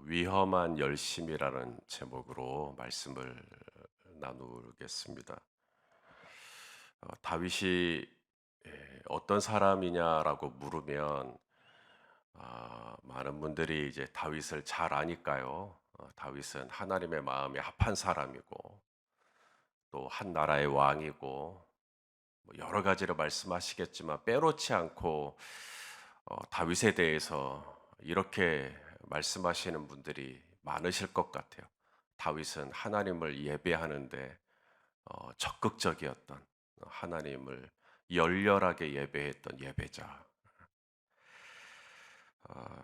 위험한 열심이라는 제목으로 말씀을 나누겠습니다. 다윗이 어떤 사람이냐라고 물으면 많은 분들이 이제 다윗을 잘 아니까요. 다윗은 하나님의 마음에 합한 사람이고 또 한 나라의 왕이고 뭐 여러 가지로 말씀하시겠지만 빼놓지 않고 다윗에 대해서 이렇게 말씀하시는 분들이 많으실 것 같아요. 다윗은 하나님을 예배하는데 적극적이었던, 하나님을 열렬하게 예배했던 예배자.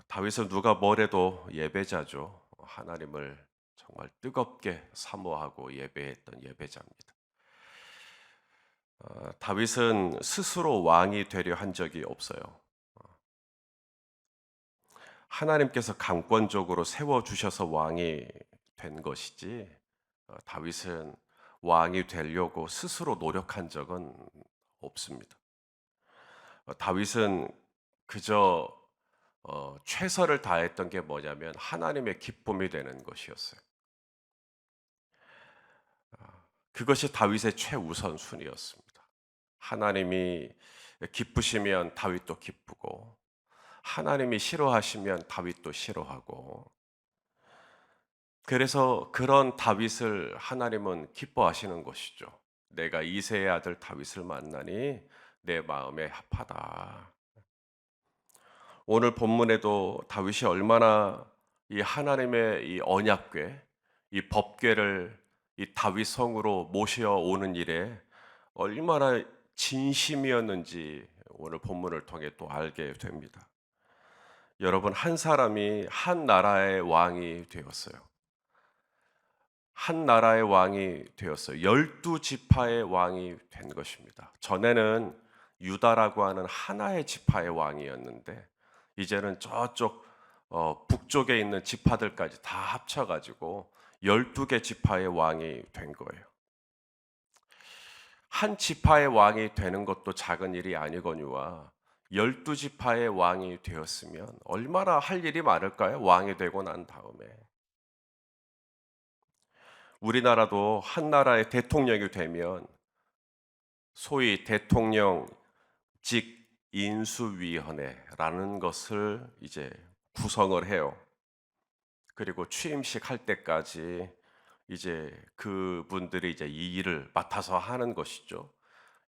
다윗은 누가 뭐래도 예배자죠. 하나님을 정말 뜨겁게 사모하고 예배했던 예배자입니다. 다윗은 스스로 왕이 되려 한 적이 없어요. 하나님께서 강권적으로 세워주셔서 왕이 된 것이지, 다윗은 왕이 되려고 스스로 노력한 적은 없습니다. 다윗은 그저 최선을 다했던 게 뭐냐면 하나님의 기쁨이 되는 것이었어요. 그것이 다윗의 최우선순위였습니다. 하나님이 기쁘시면 다윗도 기쁘고, 하나님이 싫어하시면 다윗도 싫어하고, 그래서 그런 다윗을 하나님은 기뻐하시는 것이죠. 내가 이새의 아들 다윗을 만나니 내 마음에 합하다. 오늘 본문에도 다윗이 얼마나 이 하나님의 이 언약궤, 이 법궤를 이 다윗 성으로 모셔오는 일에 얼마나 진심이었는지 오늘 본문을 통해 또 알게 됩니다. 여러분, 한 사람이 한 나라의 왕이 되었어요. 한 나라의 왕이 되었어요. 12지파의 왕이 된 것입니다. 전에는 유다라고 하는 하나의 지파의 왕이었는데 이제는 저쪽 북쪽에 있는 지파들까지 다 합쳐가지고 12개 지파의 왕이 된 거예요. 한 지파의 왕이 되는 것도 작은 일이 아니거니와 12지파의 왕이 되었으면 얼마나 할 일이 많을까요? 왕이 되고 난 다음에. 우리나라도 한 나라의 대통령이 되면 소위 대통령직 인수위원회라는 것을 이제 구성을 해요. 그리고 취임식 할 때까지 이제 그분들이 이제 이 일을 맡아서 하는 것이죠.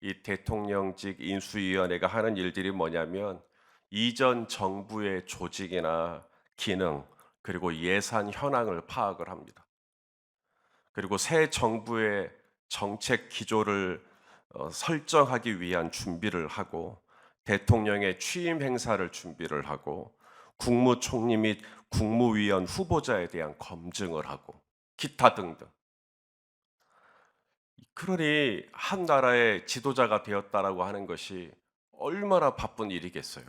이 대통령직 인수위원회가 하는 일들이 뭐냐면 이전 정부의 조직이나 기능 그리고 예산 현황을 파악을 합니다. 그리고 새 정부의 정책 기조를 설정하기 위한 준비를 하고 대통령의 취임 행사를 준비를 하고 국무총리 및 국무위원 후보자에 대한 검증을 하고 기타 등등. 그러니 한 나라의 지도자가 되었다라고 하는 것이 얼마나 바쁜 일이겠어요.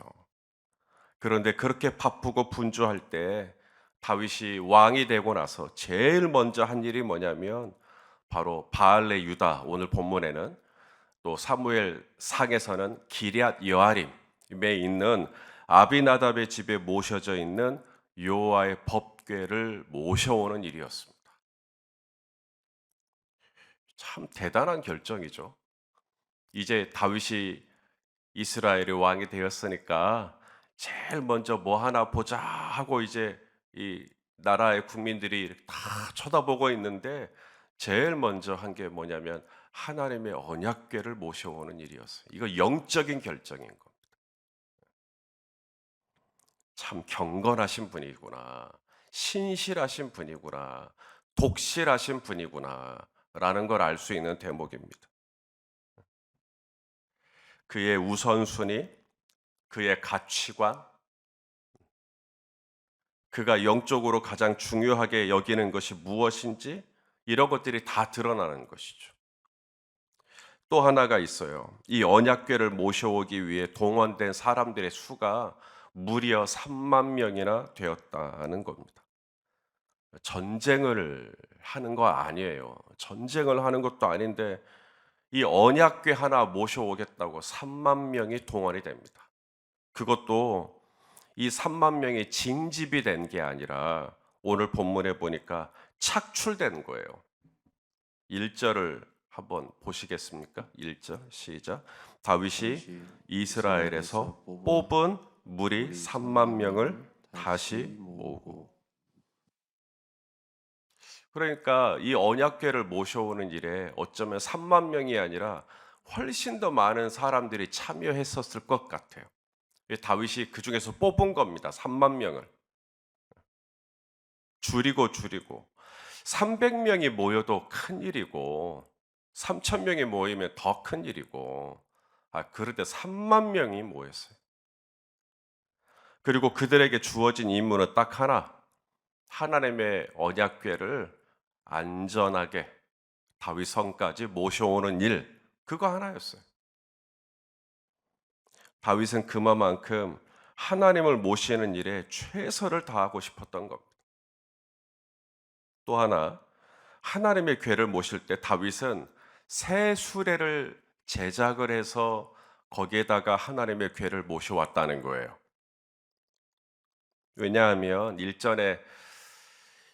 그런데 그렇게 바쁘고 분주할 때 다윗이 왕이 되고 나서 제일 먼저 한 일이 뭐냐면 바로 바알레 유다, 오늘 본문에는 또 사무엘 상에서는 기럇 여아림에 있는 아비나답의 집에 모셔져 있는 여호와의 법궤를 모셔오는 일이었습니다. 참 대단한 결정이죠. 이제 다윗이 이스라엘의 왕이 되었으니까 제일 먼저 뭐 하나 보자 하고 이제 이 나라의 국민들이 다 쳐다보고 있는데 제일 먼저 한 게 뭐냐면 하나님의 언약궤를 모셔오는 일이었어요. 이거 영적인 결정인 겁니다. 참 경건하신 분이구나. 신실하신 분이구나. 독실하신 분이구나. 라는 걸 알 수 있는 대목입니다. 그의 우선순위, 그의 가치관, 그가 영적으로 가장 중요하게 여기는 것이 무엇인지 이런 것들이 다 드러나는 것이죠. 또 하나가 있어요. 이 언약궤를 모셔오기 위해 동원된 사람들의 수가 무려 3만 명이나 되었다는 겁니다. 전쟁을 하는 거 아니에요. 전쟁을 하는 것도 아닌데 이 언약궤 하나 모셔오겠다고 3만 명이 동원이 됩니다. 그것도 이 3만 명이 징집이 된 게 아니라 오늘 본문에 보니까 착출된 거예요. 1절을 한번 보시겠습니까? 1절 시작. 다윗이 이스라엘에서 뽑은 무리 3만 명을 다시 모으고. 그러니까 이 언약궤를 모셔오는 일에 어쩌면 3만 명이 아니라 훨씬 더 많은 사람들이 참여했었을 것 같아요. 다윗이 그 중에서 뽑은 겁니다. 3만 명을. 줄이고 300명이 모여도 큰 일이고 3천 명이 모이면 더 큰 일이고, 그런데 3만 명이 모였어요. 그리고 그들에게 주어진 임무는 딱 하나, 하나님의 언약궤를 안전하게 다윗 성까지 모셔오는 일, 그거 하나였어요. 다윗은 그만큼 하나님을 모시는 일에 최선을 다하고 싶었던 겁니다. 또 하나, 하나님의 궤를 모실 때 다윗은 새 수레를 제작을 해서 거기에다가 하나님의 궤를 모셔왔다는 거예요. 왜냐하면 일전에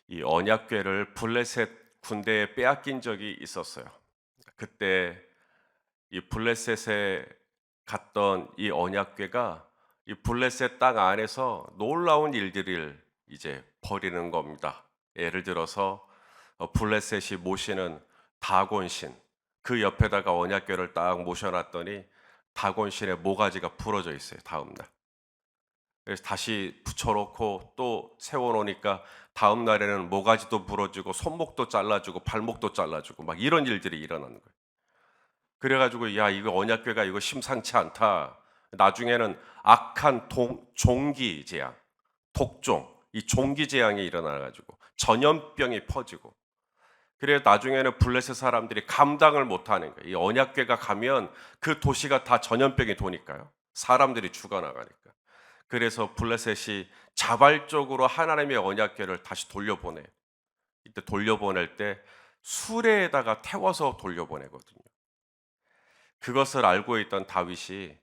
이 언약궤를 블레셋 군대에 빼앗긴 적이 있었어요. 그때 이 블레셋에 갔던 이 언약궤가 이 블레셋 땅 안에서 놀라운 일들을 이제 벌이는 겁니다. 예를 들어서 블레셋이 모시는 다곤신, 그 옆에다가 언약궤를 딱 모셔놨더니 다곤신의 모가지가 부러져 있어요. 다음 날. 그래서 다시 붙여놓고 또 세워놓으니까 다음 날에는 모가지도 부러지고 손목도 잘라주고 발목도 잘라주고 막 이런 일들이 일어나는 거예요. 그래가지고 야, 이거 언약궤가 이거 심상치 않다. 나중에는 악한 종기 재앙, 독종, 이 종기 재앙이 일어나가지고 전염병이 퍼지고, 그래 나중에는 블레셋 사람들이 감당을 못하는 거예요. 이 언약궤가 가면 그 도시가 다 전염병이 도니까요. 사람들이 죽어나가니까. 그래서 블레셋이 자발적으로 하나님의 언약궤를 다시 돌려보내요. 이때 돌려보낼 때 수레에다가 태워서 돌려보내거든요. 그것을 알고 있던 다윗이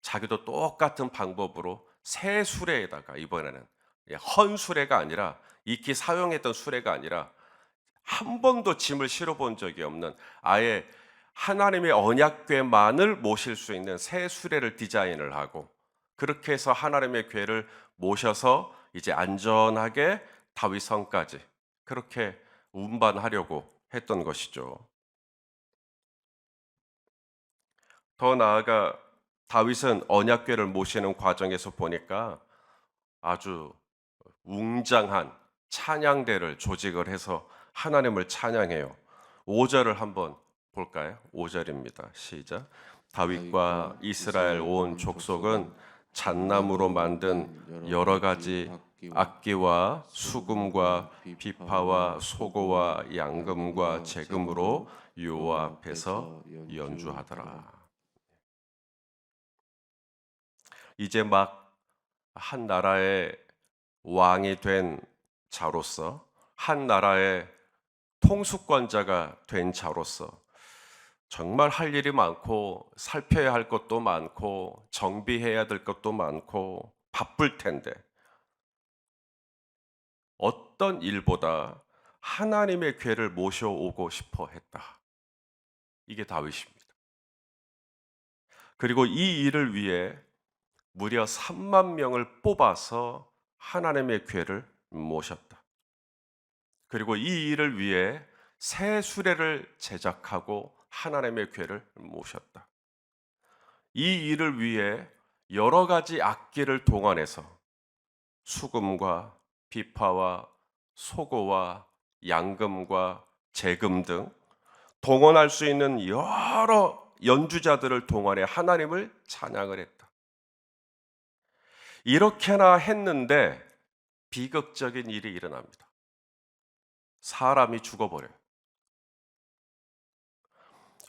자기도 똑같은 방법으로 새 수레에다가, 이번에는 헌 수레가 아니라 익히 사용했던 수레가 아니라 한 번도 짐을 실어본 적이 없는 아예 하나님의 언약궤만을 모실 수 있는 새 수레를 디자인을 하고, 그렇게 해서 하나님의 궤를 모셔서 이제 안전하게 다윗 성까지 그렇게 운반하려고 했던 것이죠. 더 나아가 다윗은 언약궤를 모시는 과정에서 보니까 아주 웅장한 찬양대를 조직을 해서 하나님을 찬양해요. 5절을 한번 볼까요? 5절입니다. 시작. 다윗과 이스라엘 온 족속은 잣나무로 만든 여러 가지 악기와 수금과 비파와 소고와 양금과 재금으로 여호와 앞에서 연주하더라. 이제 막 한 나라의 왕이 된 자로서, 한 나라의 통수권자가 된 자로서 정말 할 일이 많고 살펴야 할 것도 많고 정비해야 될 것도 많고 바쁠 텐데, 어떤 일보다 하나님의 궤를 모셔오고 싶어 했다. 이게 다윗입니다. 그리고 이 일을 위해 무려 3만 명을 뽑아서 하나님의 궤를 모셨다. 그리고 이 일을 위해 새 수레를 제작하고 하나님의 궤를 모셨다. 이 일을 위해 여러 가지 악기를 동원해서 수금과 비파와 소고와 양금과 재금 등 동원할 수 있는 여러 연주자들을 동원해 하나님을 찬양을 했다. 이렇게나 했는데 비극적인 일이 일어납니다. 사람이 죽어버려요.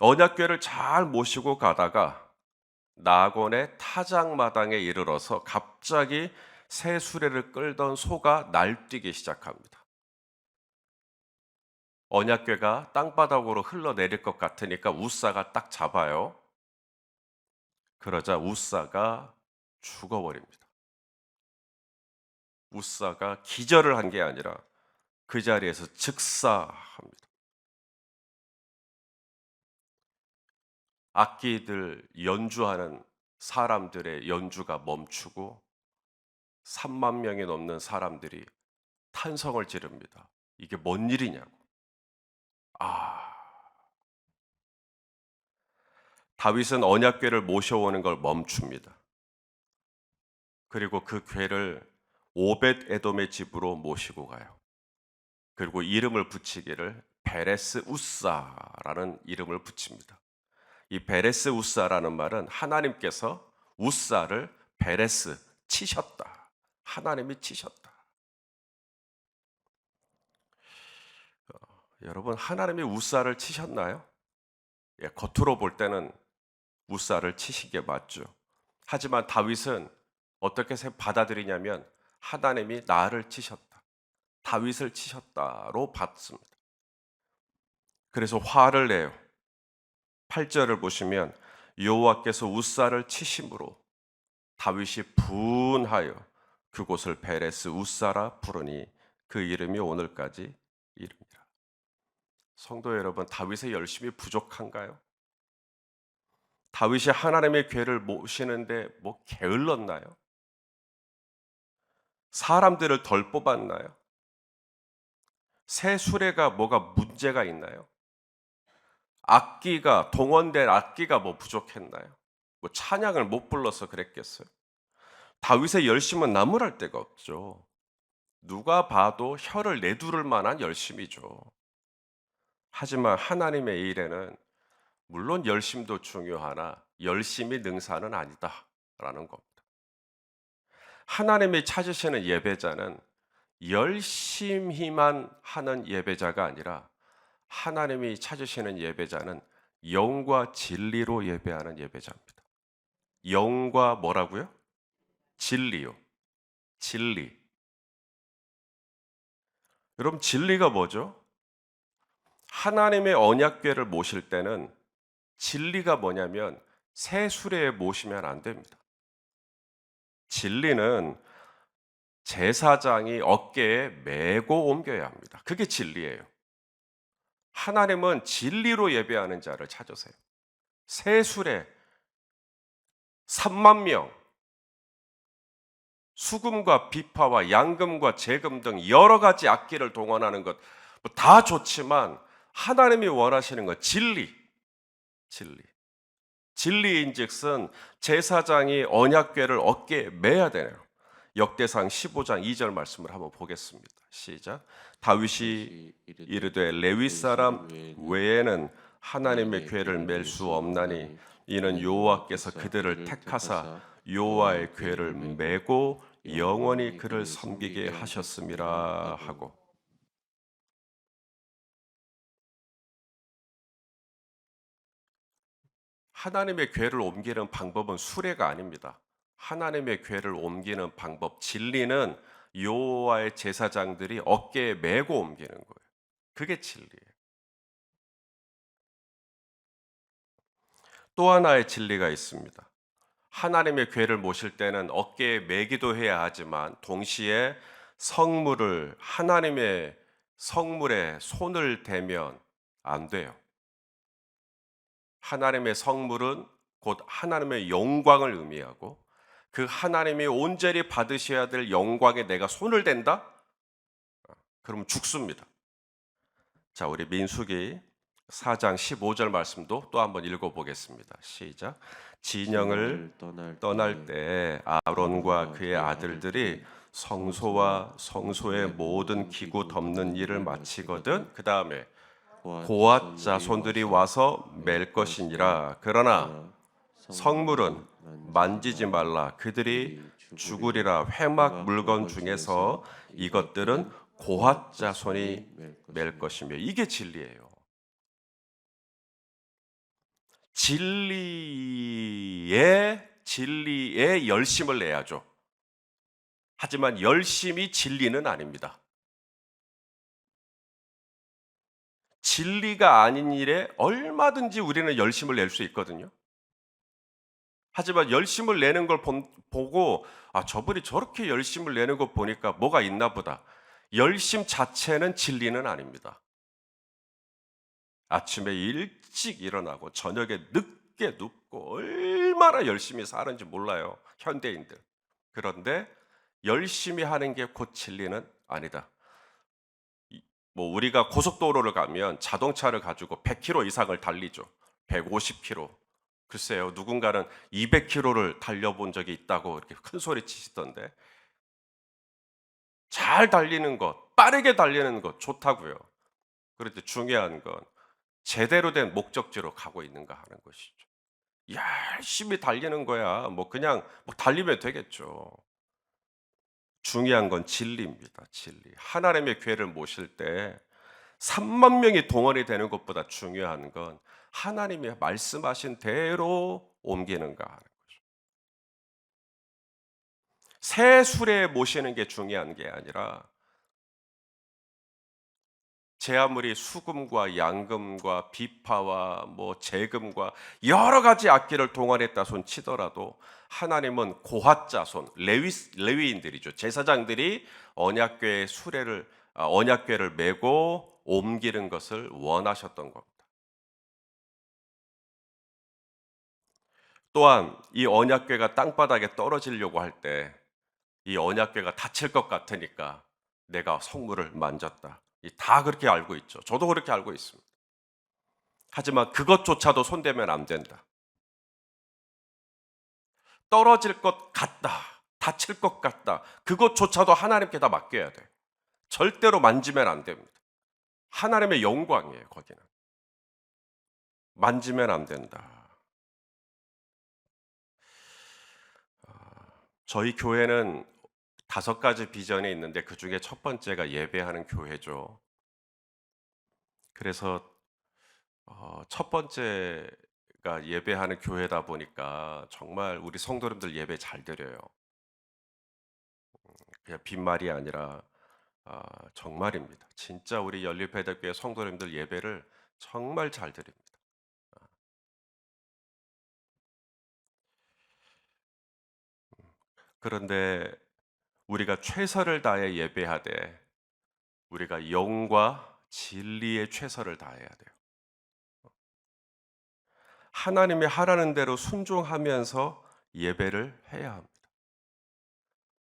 언약궤를 잘 모시고 가다가 나곤의 타작마당에 이르러서 갑자기 새 수레를 끌던 소가 날뛰기 시작합니다. 언약궤가 땅바닥으로 흘러내릴 것 같으니까 우사가 딱 잡아요. 그러자 우사가 죽어버립니다. 우사가 기절을 한 게 아니라 그 자리에서 즉사합니다. 악기들 연주하는 사람들의 연주가 멈추고 3만 명이 넘는 사람들이 탄성을 지릅니다. 이게 뭔 일이냐고. 아, 다윗은 언약궤를 모셔오는 걸 멈춥니다. 그리고 그 궤를 오벳 에돔의 집으로 모시고 가요. 그리고 이름을 붙이기를 베레스 우사라는 이름을 붙입니다. 이 베레스 우사라는 말은 하나님께서 우사를 베레스 치셨다. 하나님이 치셨다. 여러분, 하나님이 우사를 치셨나요? 예, 겉으로 볼 때는 우사를 치신 게 맞죠. 하지만 다윗은 어떻게 받아들이냐면 하나님이 나를 치셨다. 다윗을 치셨다로 받습니다. 그래서 화를 내요. 8절을 보시면 여호와께서 우사를 치심으로 다윗이 분하여 그곳을 베레스 우사라 부르니 그 이름이 오늘까지 이릅니다. 성도 여러분, 다윗의 열심이 부족한가요? 다윗이 하나님의 궤를 모시는데 뭐 게을렀나요? 사람들을 덜 뽑았나요? 새 수레가 뭐가 문제가 있나요? 악기가 동원된 악기가 뭐 부족했나요? 뭐 찬양을 못 불러서 그랬겠어요? 다윗의 열심은 나무랄 데가 없죠. 누가 봐도 혀를 내두를 만한 열심이죠. 하지만 하나님의 일에는 물론 열심도 중요하나 열심이 능사는 아니다라는 겁니다. 하나님이 찾으시는 예배자는 열심히만 하는 예배자가 아니라 하나님이 찾으시는 예배자는 영과 진리로 예배하는 예배자입니다. 영과 뭐라고요? 진리요. 진리. 여러분, 진리가 뭐죠? 하나님의 언약궤를 모실 때는 진리가 뭐냐면 새 수레에 모시면 안 됩니다. 진리는 제사장이 어깨에 메고 옮겨야 합니다. 그게 진리예요. 하나님은 진리로 예배하는 자를 찾으세요. 새 수레 3만 명, 수금과 비파와 양금과 재금 등 여러 가지 악기를 동원하는 것 다 좋지만 하나님이 원하시는 건 진리. 진리인즉슨 제사장이 언약궤를 어깨에 매야 되네요. 역대상 15장 2절 말씀을 한번 보겠습니다. 시작. 다윗이 이르되 레위 사람 외에는 하나님의 궤를 맬 수 없나니 이는 여호와께서 그들을 택하사 여호와의 궤를 메고 영원히 그를 섬기게 하셨음이라 하고, 하나님의 궤를 옮기는 방법은 수레가 아닙니다. 하나님의 궤를 옮기는 방법, 진리는 여호와의 제사장들이 어깨에 메고 옮기는 거예요. 그게 진리예요. 또 하나의 진리가 있습니다. 하나님의 궤를 모실 때는 어깨에 메기도 해야 하지만 동시에 성물을, 하나님의 성물에 손을 대면 안 돼요. 하나님의 성물은 곧 하나님의 영광을 의미하고 그 하나님이 온전히 받으셔야 될 영광에 내가 손을 댄다? 그러면 죽습니다. 자, 우리 민수기 4장 15절 말씀도 또 한번 읽어보겠습니다. 시작. 진영을 떠날 때 아론과 그의 아들들이 성소와 성소의 모든 기구 덮는 일을 마치거든 그 다음에 고앗 자손들이 와서 맬 것이니라. 그러나 성물은 만지지 말라. 그들이 죽으리라. 회막 물건 중에서 이것들은 고앗 자손이 맬 것이며, 이게 진리예요. 진리에 열심을 내야죠. 하지만 열심이 진리는 아닙니다. 진리가 아닌 일에 얼마든지 우리는 열심을 낼 수 있거든요. 하지만 열심을 내는 걸 보고 저분이 저렇게 열심을 내는 거 보니까 뭐가 있나 보다. 열심 자체는 진리는 아닙니다. 아침에 일찍 일어나고 저녁에 늦게 눕고 얼마나 열심히 사는지 몰라요, 현대인들. 그런데 열심히 하는 게 곧 진리는 아니다. 뭐 우리가 고속도로를 가면 자동차를 가지고 100km 이상을 달리죠. 150km. 글쎄요, 누군가는 200km를 달려본 적이 있다고 이렇게 큰 소리 치시던데, 잘 달리는 것, 빠르게 달리는 것 좋다고요. 그런데 중요한 건 제대로 된 목적지로 가고 있는가 하는 것이죠. 열심히 달리는 거야. 뭐 그냥 뭐 달리면 되겠죠. 중요한 건 진리입니다. 진리. 하나님의 교회를 모실 때 3만 명이 동원이 되는 것보다 중요한 건 하나님이 말씀하신 대로 옮기는가 하는 거죠. 새 수레에 모시는 게 중요한 게 아니라 제 아무리 수금과 양금과 비파와 뭐 재금과 여러 가지 악기를 동원했다 손 치더라도 하나님은 고핫 자손 레위인들이죠. 제사장들이 언약궤의 수레를 언약궤를 메고 옮기는 것을 원하셨던 겁니다. 또한 이 언약궤가 땅바닥에 떨어지려고 할 때 이 언약궤가 다칠 것 같으니까 내가 성물을 만졌다. 다 그렇게 알고 있죠. 저도 그렇게 알고 있습니다. 하지만 그것조차도 손대면 안 된다. 떨어질 것 같다. 다칠 것 같다. 그것조차도 하나님께 다 맡겨야 돼. 절대로 만지면 안 됩니다. 하나님의 영광이에요, 거기는. 만지면 안 된다. 저희 교회는 5가지 비전이 있는데 그중에 첫 번째가 예배하는 교회죠. 그래서 첫 번째가 예배하는 교회다 보니까 정말 우리 성도님들 예배 잘 드려요. 그냥 빈말이 아니라 정말입니다. 진짜 우리 연립회대교회 성도님들 예배를 정말 잘 드립니다. 그런데 우리가 최선을 다해 예배하되 우리가 영과 진리에 최선을 다해야 돼요. 하나님이 하라는 대로 순종하면서 예배를 해야 합니다.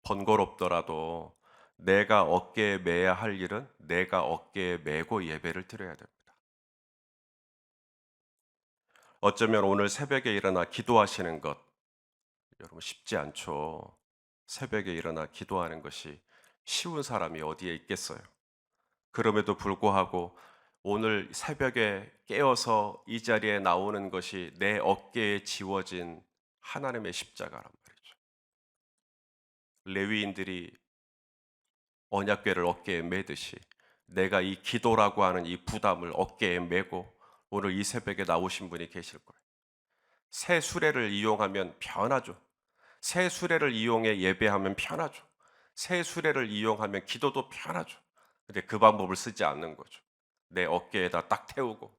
번거롭더라도 내가 어깨에 매야 할 일은 내가 어깨에 메고 예배를 드려야 됩니다. 어쩌면 오늘 새벽에 일어나 기도하시는 것 여러분 쉽지 않죠. 새벽에 일어나 기도하는 것이 쉬운 사람이 어디에 있겠어요. 그럼에도 불구하고 오늘 새벽에 깨어서 이 자리에 나오는 것이 내 어깨에 지워진 하나님의 십자가란 말이죠. 레위인들이 언약궤를 어깨에 매듯이 내가 이 기도라고 하는 이 부담을 어깨에 메고 오늘 이 새벽에 나오신 분이 계실 거예요. 새 수레를 이용하면 편하죠. 새 수레를 이용해 예배하면 편하죠. 새 수레를 이용하면 기도도 편하죠. 근데 그 방법을 쓰지 않는 거죠. 내 어깨에다 딱 태우고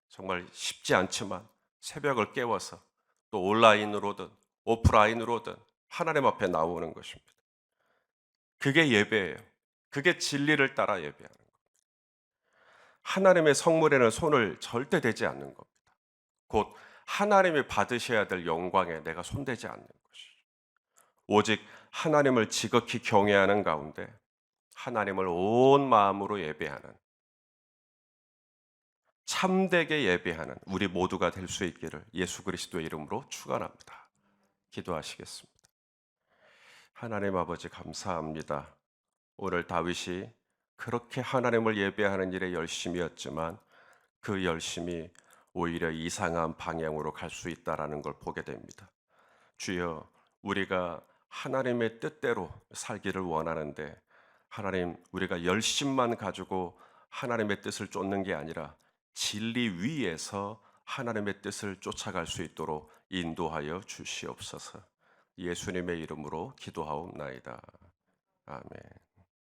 정말 쉽지 않지만 새벽을 깨워서 또 온라인으로든 오프라인으로든 하나님 앞에 나오는 것입니다. 그게 예배예요. 그게 진리를 따라 예배하는 거예요. 하나님의 성물에는 손을 절대 대지 않는 겁니다. 곧 하나님이 받으셔야 될 영광에 내가 손대지 않는 것이죠. 오직 하나님을 지극히 경외하는 가운데 하나님을 온 마음으로 예배하는 참되게 예배하는 우리 모두가 될 수 있기를 예수 그리스도의 이름으로 축원합니다. 기도하시겠습니다. 하나님 아버지 감사합니다. 오늘 다윗이 그렇게 하나님을 예배하는 일에 열심이었지만 그 열심이 오히려 이상한 방향으로 갈 수 있다라는 걸 보게 됩니다. 주여, 우리가 하나님의 뜻대로 살기를 원하는데 하나님, 우리가 열심만 가지고 하나님의 뜻을 쫓는 게 아니라 진리 위에서 하나님의 뜻을 쫓아갈 수 있도록 인도하여 주시옵소서. 예수님의 이름으로 기도하옵나이다. 아멘.